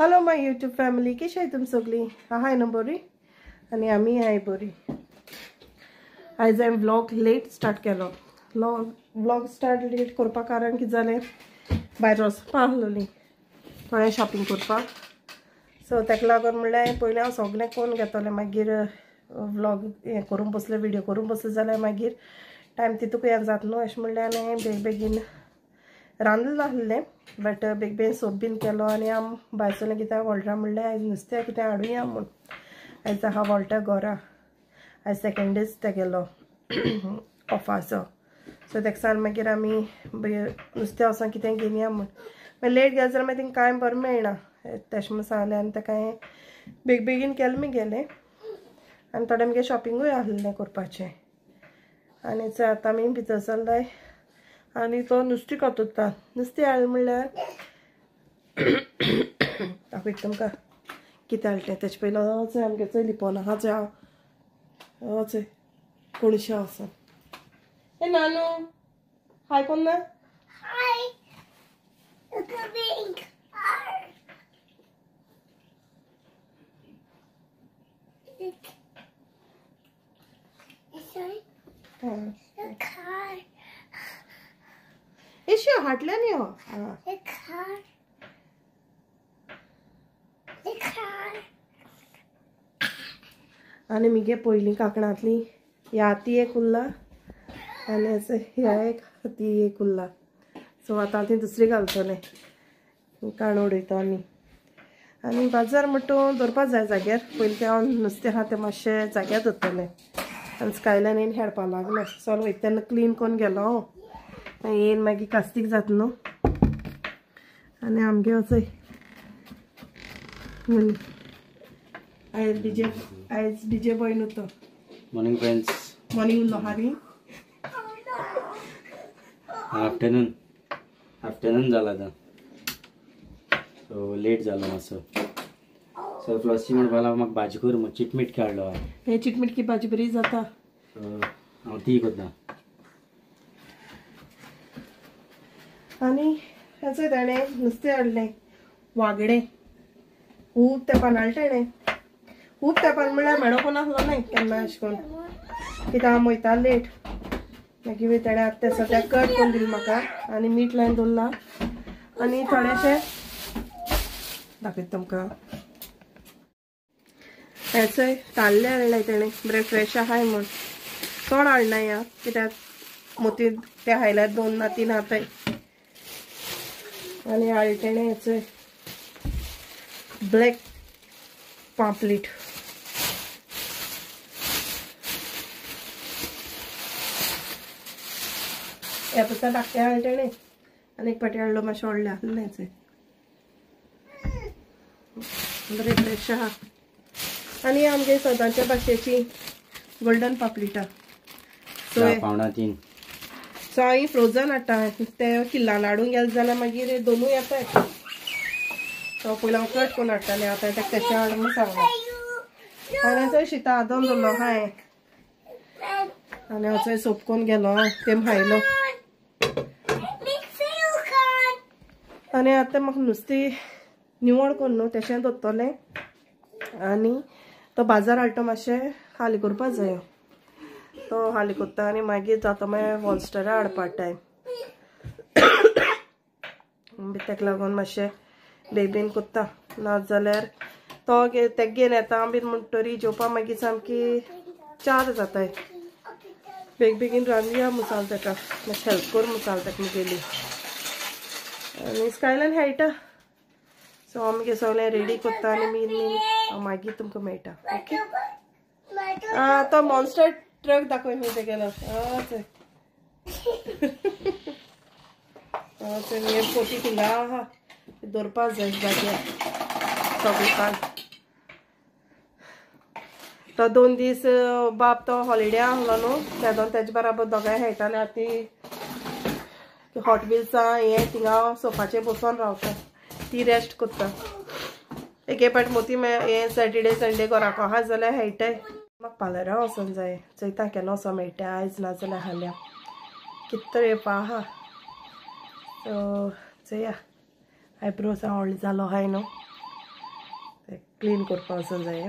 Hello my YouTube family, कशी आहे तुम सगळी? हाय ना बरी आणि आम्ही आहे बरी. आयज हांवें व्लॉग लेट स्टार्ट केलो. व्लॉग स्टार्ट लेट करपा कारण कितें जालें, भायर वचपा आसलोली थोडें शॉपिंग करपाक. सो ताका लागून म्हणल्यार पयलीं हांव सगळें करून घेतलें, मागीर व्लॉग हें करून बसलें, व्हिडिओ करून बसलें जाल्यार मागीर टायम तितूक हें जाता न्हू अशें म्हणल्यार हांवें बेगीन रांदलें आसलें. बट बेगीन सोप बीन केलो आनी आम भायसरलें कित्याक वॉल्टरा म्हणलें आयज नुस्तें कितें हाडुया म्हूण. आयज आहा वॉल्टा घरा, आयज सेकंड डीस तेगेलो ऑफाचो. सो तेका सांग मागीर आमी नुस्तें वचोन कितें घेवया म्हूण. मागीर लेट गेलें जाल्यार मागीर तिंगा कांय बरें मेळना तशें म्हूण सांगलें आनी तेका हांवें बेगीन केलें मी गेलें आनी थोडें मगे शॉपिंगूय आसलें करपाचें. आनी चल आतां आमी भितर सरलाय आनी तो नुस्तें कातरता. नुस्तें हाडलें म्हणल्यार दाखयता तुमकां कितें हाडलें. तेचे पयलो चोय आमगे चोय लिपोन आहा चोय हांव चोय कोणशें वचोन. ए नानू हाय कोण ना? हाय कमिंग. एशो हाटल्या न्ही हो. आनी मगे पयलीं कांकणांतली ह्या हाती एक उरला आनी ह्या एक हाती एक उरला. सो आतां ती दुसरी घालतलें, काणू उडयता आमी. आनी बाजार म्हणटून दवरपा जाय जाग्यार. पयलीं तें हांव नुस्तें आहा तें मातशें जाग्यार दवरतलें. आनी स्कायलान येवन हेडपा लागलो. चल वयता तेन्ना क्लीन करून गेलो हांव. येवन मागीर कास्तीक जाता न्हू. आनी आमगे वचय आयज डीजे बॉय न्हू तो. Morning friends. मॉर्निंग उरलो हा न्ही. आफ्टरनून जाला आतां, सो लेट जालो मातसो. सो फ्लॉसी म्हणपाक लागलो म्हाका भाजी कर म्हूण. चिटमीट काडलो हांवें. हे चिटमीटकी भाजी बरी जाता. सो हांव ती करता. आनी हेचो ताणें नुस्तें हाडलें वागडे. खूब तेंपान हाडलें ताणें. खूब तेंपान म्हणल्यार मेळोकून आसलो न्ही केन्ना अशें करून, कित्याक हांव वयता लेट. मागीर ताणें आतां तें सद्याक कट करून दिलें म्हाका आनी मीठ लावन दवरलां. आनी थोडेशें दाखयता तुमकां. हेचोय ताल्ले हाडले ताणें बरें फ्रेश आहाय म्हूण. चड हाडना या कित्याक मोती ते हायल्यार 2 ना 3 हाताय. आनी हाडलें ताणें हेचोय ब्लॅक पांपलेट. हे पुरता धाकटे हाडलें ताणें आनी एक पाटी हाडलो मातशें व्हडलें आसलें हेचोय. बरें फ्रेश आहा. आनी आमगे सदांच्या भाशेची गोल्डन पापलेटां. सो हांव फ्रोजन हाडटा. ते किल्लान हाडूंक गेलें जाल्यार मागीर दोनूय येताय. तो पयलीं हांव कट करून हाडटालें, आतां ताका तशें हाड म्हूण सांगलें. आनी चोय शीता आदोन दवरलो हाय. आनी हांव चोय सोप करून गेलो तेम हायलो. आनी आतां म्हाका नुस्तें निवळ करून न्हू तशें दवरतलें. आनी तो बाजार हाडटा मातशें हाली करपा जायो. तो हाली करता आनी मागीर जाता मागीर वॉल्स्टरा हाडपा टायम. तेका लागून मातशें बेगीन करता. नाजाल्यार तो तेका घेवन येता बीन म्हणटरी जेवपा मागीर सामकी 4 जाताय. बेगीन रांदया मुसाल ताका, मातशें हेल्प कर मुसाल ताका मुगेली. आनी स्कायलान खेळटा. सो हांव मुगे सगळें रेडी करता आनी मीन मागीर तुमकां मेळटा. ओके. तो मॉन्स्टर ट्रक दाखय खंय तेगेलो. हे पोटी थिंगा आहा दवरपा जाय जाग्यार सगळें. तो 2 दीस बाप तो हॉलिडे आसलो न्हू, तेजे बराबर दोगांय खेळटाले. आतां हॉट व्हील्सा हे थिंगा सोफाचेर बसोन रावता. ती रेस्ट करता. एके पाट मोती हे सॅटर्डे संडे घराको आहा जाल्यार खेळटाय. म्हाका पार्लरा वचोन जाय. चयता केन्ना वचोन मेळटा आयज नाजाल्यार हाल्या. कितें तर येवपा आहा. सो चोया आयब्रोज व्हडलो जालो हाय न्हू. क्लीन करपा वचूंक जाय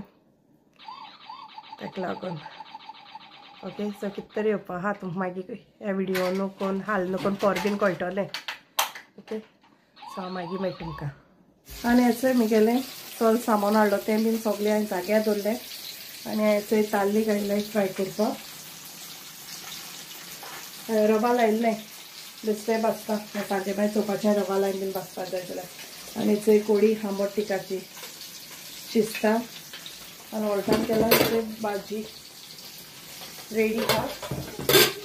ताका लागून ओके. सो कितें तरी येवपा आहा तुमकां मागीर ह्या व्हिडिओन कोण हाल कोण पर बीन कळटलें ओके. सो हांव मागीर मेळटा तुमकां. आनी हेचो म्हगेलें चल सामान हाडलो तें बीन सगळें हांवें जाग्यार दवरलें आनी हेचो ताल्ली काडलें फ्राय करपाक. रवा लायिल्लें बेश्टें भाजता ताजे भायर चोवपाचें रवा लायन बीन भाजपाक जाय जाल्यार. आनी हेचो कोडी आंबट तिकाची शिजता आनी वळटान केला भाजी रेडी आहा.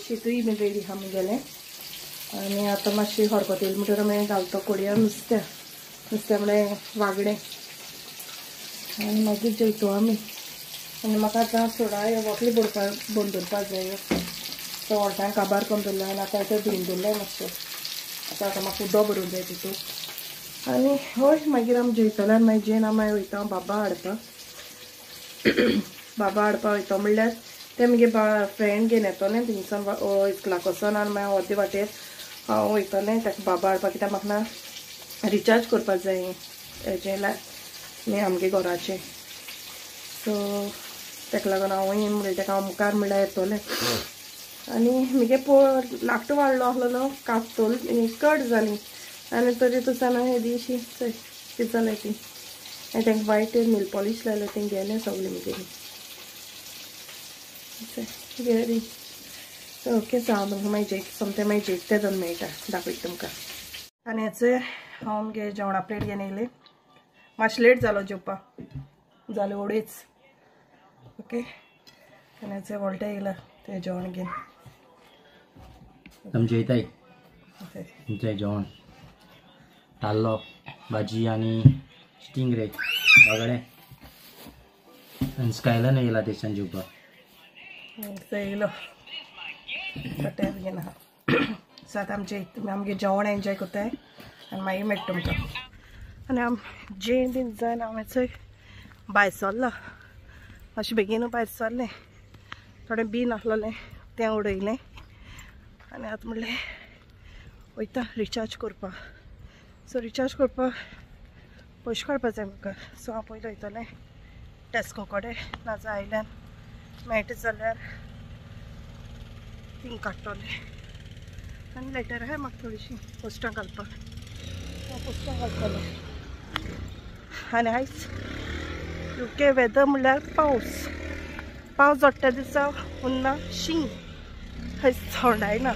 शीतूय बीन रेडी आहा म्हगेलें. आनी आतां मातशी खरकोतेल म्हणटकीर हांवें घालता कोडया नुस्तें म्हळ्यार वागडें आनी मागीर जेवतो आमी. आनी म्हाका आतां सोडा वॉटली बंद दवरपाक जाय. तो वळटान काबार करून दवरलें आनी आतां तें धुवन दवरलें मातशें. आतां म्हाका उदक भरूंक जाय तितून. आनी हय मागीर आमी जेवतले आनी मागीर जेवन आमी वयता बाबा हाडपाक. बाबा हाडपाक वयता म्हणल्यार ते मगे फ्रेंड घेवन येतलें थिंगसान इस्कलाकोसान आनी मागीर अर्दे वाटेर हांव वयतलें ताका बाबा हाडपाक. कित्याक म्हाका ना रिचार्ज करपाक जाय हेजें न्ही आमगे घराचें. सो ताका लागून हांवूय म्हणलें ताका हांव मुखार म्हणल्यार येतलें. आनी म्हगे नाकटो वाडलो आहलो न्हू कांतोल कट जाली आनी तरी तुसाना हे दिशी चोय कितें जालें ती. आनी तांकां वायट नेल पॉलिश लायलें तें गेलें सगळें म्हगेलीं गेली. So okay. सो हांव तुमकां मागीर सोमतें मागीर जेवते जावन मेळटा दाखयता तुमकां. आनी हेचो हांव म्हगे जेवणा प्लेट घेवन येयलें. मातशें लेट जालो जेवपाक जालें उडीच ओके. आनी हेचो वॉल्टा येयला तें जेवण घेवन आमी जेयताय. तुमचें जेवण ताल्लो भाजी आनी स्टिंग रे वागडे आनी स्कायलन येयला तेच्यान जेवपाक. येयलो कट्यार घेवन आहा. सो आतां आमगे जेवण एन्जॉय कोताय आनी मागीर मेळटा तुमकां. आनी आम जेवन बीन जावन हांव चोय भायर सरला. मातशें बेगीन भायर सरलें. थोडें बीन आहलोलें तें उडयलें आनी आतां म्हणलें वयता रिचार्ज करपाक. सो रिचार्ज करपाक पयशे काडपाक जाय म्हाका. सो हांव पयलीं वयतलें टेस्को कडेन नाजाल्यार आयल्यान मेळटा जाल्यार थिंग काडटलें. आनी लेटर आहाय म्हाका थोडीशीं पोस्टां घालपाक. हांव पोस्टां घालतलें. आनी आयज UK वेदर म्हणल्यार पावस जोडटा दिसा उन्ना शीं. आयज थंडाय ना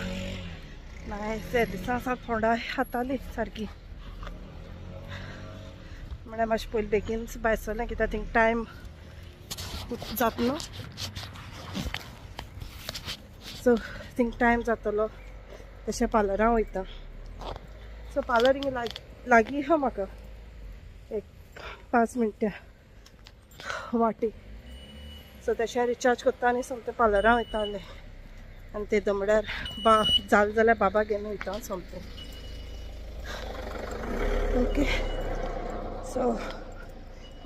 हे दिसा आसा थंडाय जाताली सारकी. म्हळ्यार मातशें पयलीं बेगीन भायर सरलें कित्याक थिंग टायम जाता न्हू. सो थिंग टायम जातलो तशें पार्लरां वयता. सो पार्लर हिंगा लागीं आहा म्हाका एक 5 मिनटां वाटी. सो तशें रिचार्ज करता आनी सोमतें पार्लरां वयतालें. आनी ते दमड्यार जालें जाल्यार बाबा घेवन वयता सोमतें ओके. सो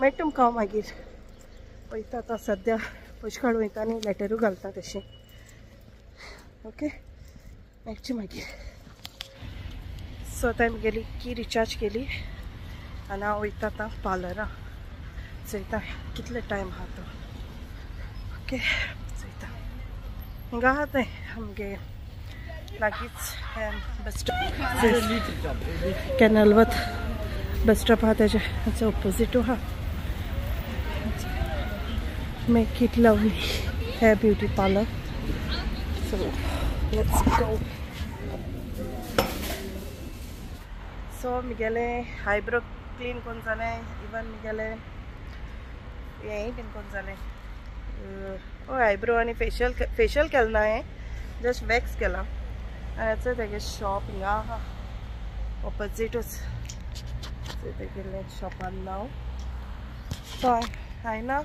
मेळटा तुमकां हांव मागीर वयता. आतां सद्या पयशे काडून वयता आनी लेटरूय घालता तशें ओके. मेळची मागीर. सो आतां म्हगेली की रिचार्ज केली आनी हांव वयता आतां पार्लरां. चोयता कितले टायम आहा तो ओके. चोयता हिंगा आहा तें आमगे लागींच बस स्टॉप कॅनलवत बस स्टॉप आहा तेच्या ऑपोजीट आहा make it lovely hair beauty parlour. So let's go. So म्हगेलें आयब्रो क्लीन करून जालें. इवन म्हगेलें हेंय बीन करून जालें. हय आयब्रो आनी फेशियल केलें ना हांवें जस्ट वॅक्स केला. आनी हेचो तेगे शॉप हिंगा आहा ऑपोजीटूच तेगेलें शॉपान नांव. सो हांवें ना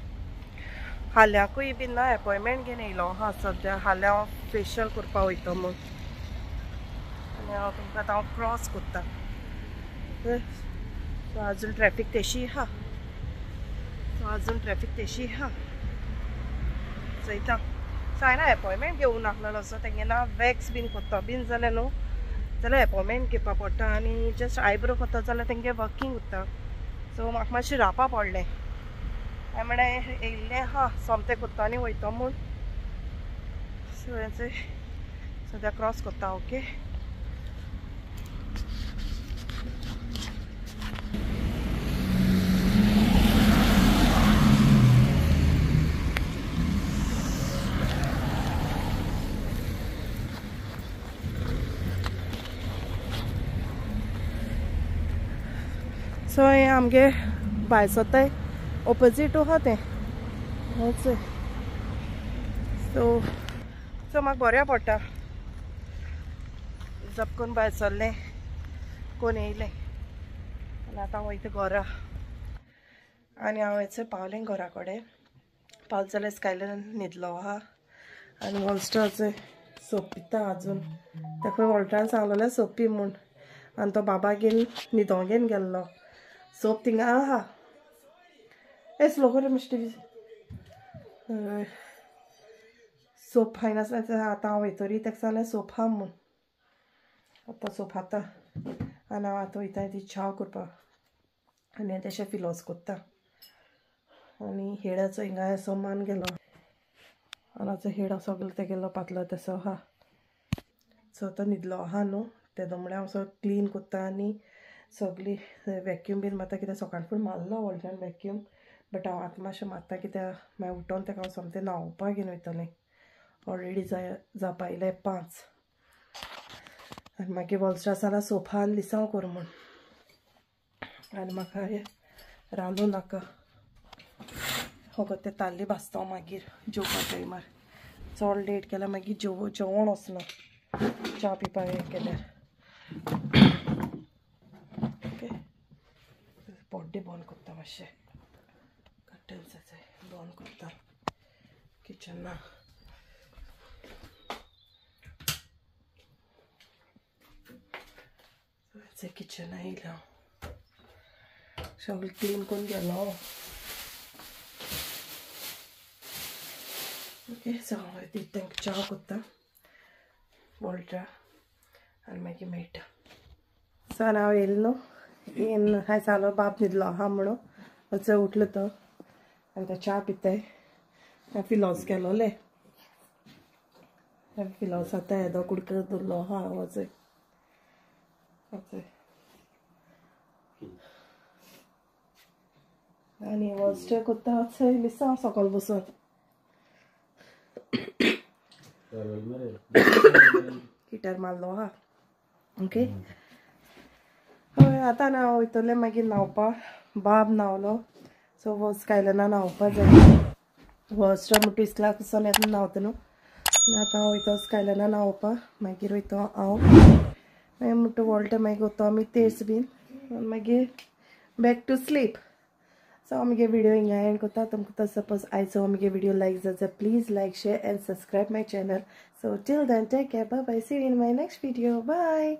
हाल्याकूय बीन ना अपॉयंटमेंट घेवन येयलो आहा सद्या. हाल्या हांव फेशियल करपाक वयता म्हूण आनी हांव तुमकां आतां हांव क्रॉस कोत्ता. सो आजून ट्रॅफीक तेशी आहा. चोयता. सो हांवें अपॉयंटमेंट घेवूंक नासलेलो. सो तेंगे ना वॅक्स बीन कोत्ता बीन जाल्यार न्हू जाल्यार अपॉयंटमेंट घेवपा पडटा. आनी जस्ट आयब्रो कोत्ता जाल्यार तेंगे वर्कींग उरता. सो म्हाका मातशें रावपा पडलें हांवें म्हळें येयल्लें हा सोमतें कोत्तांनी वयता म्हूण सो सद्या क्रॉस कोत्ता ओके. सो हें आमगे भायर सोताय ऑपोजीट आहा तें सो म्हाका बऱ्या पडटा झपकून भायर सरलें कोण येयलें आनी आतां वयता घरा. आनी हांव हेचें पावलें घरा कडेन. पावलें जाल्यार स्कायलर न्हिदलो आहा आनी वॉल्स्टराचें सोप पिता आजून. तेका वॉल्टरान सांगलोलें सोप पी म्हूण आनी तो बाबा घेवन न्हिदोंक घेवन गेल्लो. सोप थिंगा आहा. स्लो कर मातशें टिवी. सोप खाय नासलें आतां हांव वयतरी तेका सांगलें सोप हा म्हूण. आतां सोप खाता आनी हांव आतां वयतां ती च्या करपाक आनी तेशें फिलोस कोत्ता. आनी हेडाचो हिंगा असो मान गेलो आनाचो हेड सगलो तेगेलो पातलो तसो आहा. सो तो न्हिदलो आहा न्हू तेदो म्हळ्यार हांव सो क्लीन कोत्ता आनी सगळी वॅक्यूम बीन मारता. कित्याक सकाळ फूड मारलो वॉल्टरान वॅक्यूम बट हांव आतां मातशें मारता कित्याक मागीर उठोन तेका हांव सोमतें न्हांवपाक घेवन वयतलें. ऑलरेडी जावपा आयले 5 आनी मागीर वॉल्स्टरा सांगला सोफान लिसांव कोर म्हूण. आनी म्हाका रांदूं नाका होगो तें ताल्ली भाजता मागीर जेवपा टायमार. चड लेट केल्यार मागीर जेवण वचना च्या पिवपाक हें केल्यार. ओके पोड्डे बंद कोत्ता मातशें कर्टन्स बंद कोत्ता किचन ना. किचन येयलें हांव सगळें क्लीन करून गेलो. ओके सो हांव तांकां च्या कोत्ता वॉल्टरा आनी मागीर मेळटा. सो आनी हांव येयलें न्हू येन हांवें सांगलो बाब न्हिदलो आहा म्हणून. वच उठलो तो आनी तो च्या पिताय. हांवें फिलोस केलोलें फिलोस आतां येदो कुडको दवरलो आहा वच आनी वॉल्स्टर कोत्ता वच लिसा सकल बसून. हिटर मारलो आहा ओके. हय आतां हांव वयतलें मागीर न्हांवपाक. बाब न्हांवलो सो स्कायलना न्हांवपा जाय. वॉल्स्टर म्हणटा इस्लाक वचोन येता न्हांवता न्हू आतां हांव वयता स्कायलना न्हांवपाक. मागीर वयता हांव मागीर म्हणटा वॉल्टर मागीर वता आमी तेर्स बीन मागीर बॅक टू स्लीप. सो हांव मगे व्हिडियो हिंगा एंड कोत्ता. तुमकां सपोज आयचो मगे व्हिडियो लायक जाता please like share and subscribe my channel. So till then take care bye bye. See you in my next video. Bye.